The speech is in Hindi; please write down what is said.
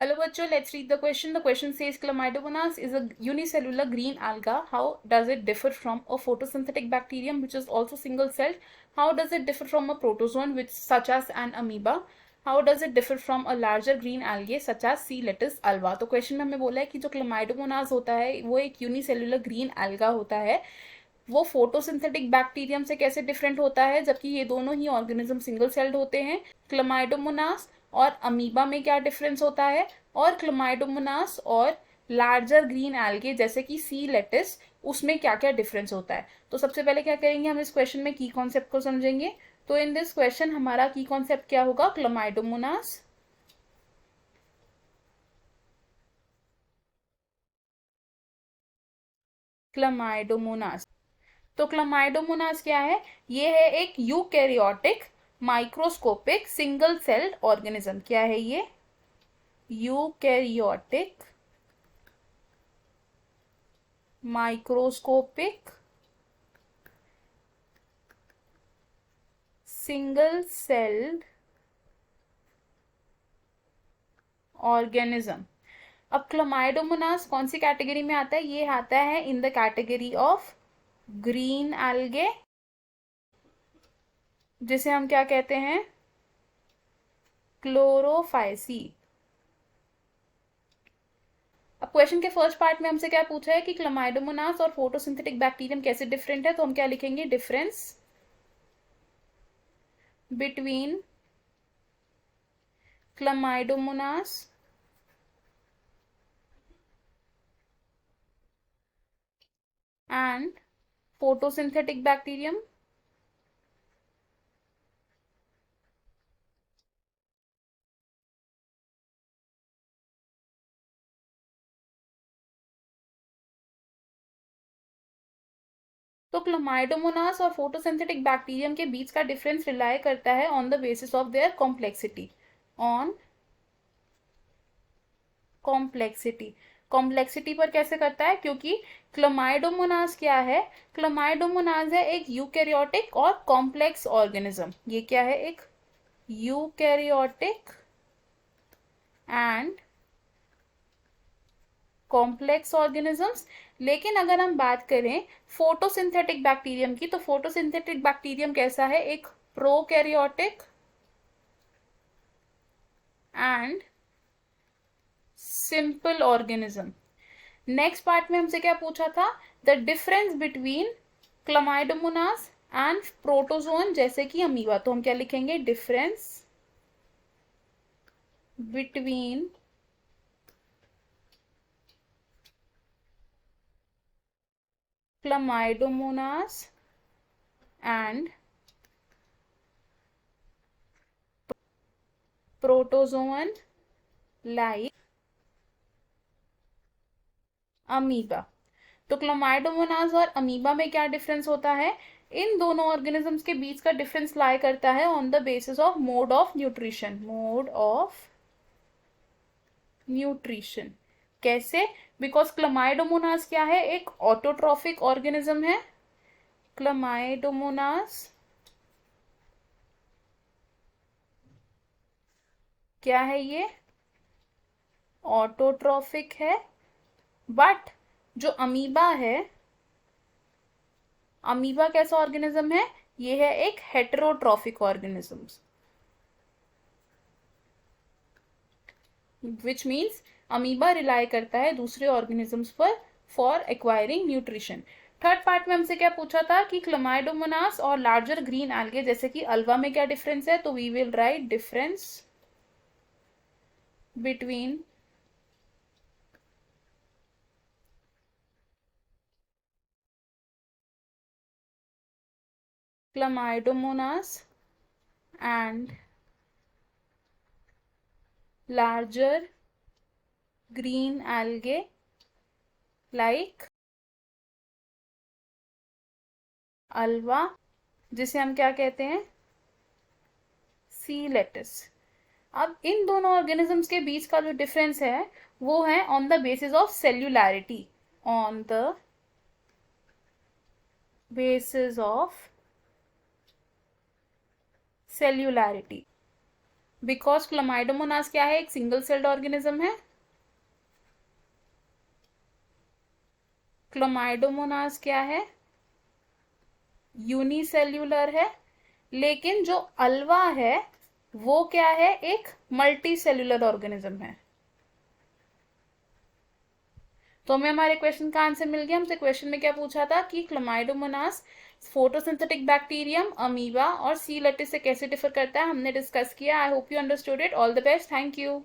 Hello bachcho, let's read the question. The question says Chlamydomonas is a unicellular green alga. How does it differ from a photosynthetic bacterium which is also single-celled? How does it differ from a protozoan which such as an amoeba? How does it differ from a larger green algae such as C. lettuce alba? तो क्वेश्चन में हमें बोला है कि जो क्लमाइडोमोनास होता है वो एक यूनिसेलुलर ग्रीन alga होता है. वो फोटोसिंथेटिक बैक्टीरियम से कैसे डिफरेंट होता है जबकि ये दोनों ही ऑर्गेनिज्म सिंगल सेल्ड होते हैं. क्लमाइडोमोनास और अमीबा में क्या डिफरेंस होता है, और क्लमाइडोमोनास और लार्जर ग्रीन एल्गे जैसे कि सी लेटिस उसमें क्या क्या डिफरेंस होता है. तो सबसे पहले क्या करेंगे, हम इस क्वेश्चन में की कॉन्सेप्ट को समझेंगे. तो इन दिस क्वेश्चन हमारा की कॉन्सेप्ट क्या होगा, क्लमाइडोमोनास क्लमाइडोमोनास तो क्लमाइडोमोनास क्या है, ये है एक eukaryotic microscopic single celled organism. क्या है ये, eukaryotic microscopic single celled organism. अब क्लमाइडोमोनास कौन सी कैटेगरी में आता है, ये आता है in the category of green algae जिसे हम क्या कहते हैं, क्लोरोफाइसी. अब क्वेश्चन के फर्स्ट पार्ट में हमसे क्या पूछा है कि क्लमाइडोमोनास और फोटोसिंथेटिक बैक्टीरियम कैसे डिफरेंट है, तो हम क्या लिखेंगे, difference between Chlamydomonas and photosynthetic bacterium. तो क्लोमाइडोमोनास और फोटोसिंथेटिक बैक्टीरियम के बीच का डिफरेंस रिलाई करता है on the basis of their complexity. On complexity, complexity पर कैसे करता है, क्योंकि क्लोमाइडोमोनास क्या है, क्लोमाइडोमोनास है एक यूकैरियोटिक और कॉम्प्लेक्स ऑर्गेनिज्म. ये क्या है, एक यूकैरियोटिक एंड कॉम्प्लेक्स ऑर्गेनिजम्स. लेकिन अगर हम बात करें फोटोसिंथेटिक बैक्टीरियम की, तो फोटोसिंथेटिक बैक्टीरियम कैसा है, एक prokaryotic and simple organism. Next part में हमसे क्या पूछा था, the difference between Chlamydomonas and protozoan जैसे कि अमीबा. तो हम क्या लिखेंगे, difference between Chlamydomonas and protozoan like amoeba. तो क्लोमाइडोमोनास और अमीबा में क्या डिफरेंस होता है, इन दोनों ऑर्गेनिजम्स के बीच का डिफरेंस लाई करता है on the basis of mode of nutrition. Mode of nutrition कैसे, बिकॉज क्लोमाइडोमोनास क्या है, एक ऑटोट्रॉफिक ऑर्गेनिज्म है. क्लोमाइडोमोनास क्या है, ये ऑटोट्रॉफिक है. बट जो अमीबा है, अमीबा कैसा ऑर्गेनिज्म है, ये है एक heterotrophic organism. Which means amoeba rely करता है दूसरे ऑर्गेनिजम्स पर for acquiring nutrition. Third part में हमसे क्या पूछा था कि क्लोमाइडोमोनास और लार्जर ग्रीन एल्गे जैसे कि अल्वा में क्या डिफरेंस है, तो we will write difference between Chlamydomonas and larger green algae like Ulva जिसे हम क्या कहते हैं, सी लेटिस. अब इन दोनों ऑर्गेनिजम्स के बीच का जो डिफरेंस है वो है on the basis of cellularity. On the basis of cellularity. Because Chlamydomonas क्या है, एक सिंगल सेल्ड ऑर्गेनिज्म है। क्लोमाइडोमोनास क्या है, यूनिसेल्यूलर है। लेकिन जो अल्वा है वो क्या है, एक मल्टी सेल्यूलर ऑर्गेनिज्म है। तो हमें हमारे क्वेश्चन का आंसर मिल गया। हमसे क्वेश्चन में क्या पूछा था कि क्लोमाइडोमोनास फोटोसिंथेटिक बैक्टीरियम, अमीबा और सी लेटिस से कैसे डिफर करता है, हमने डिस्कस किया। I hope you understood it. All the best, thank you.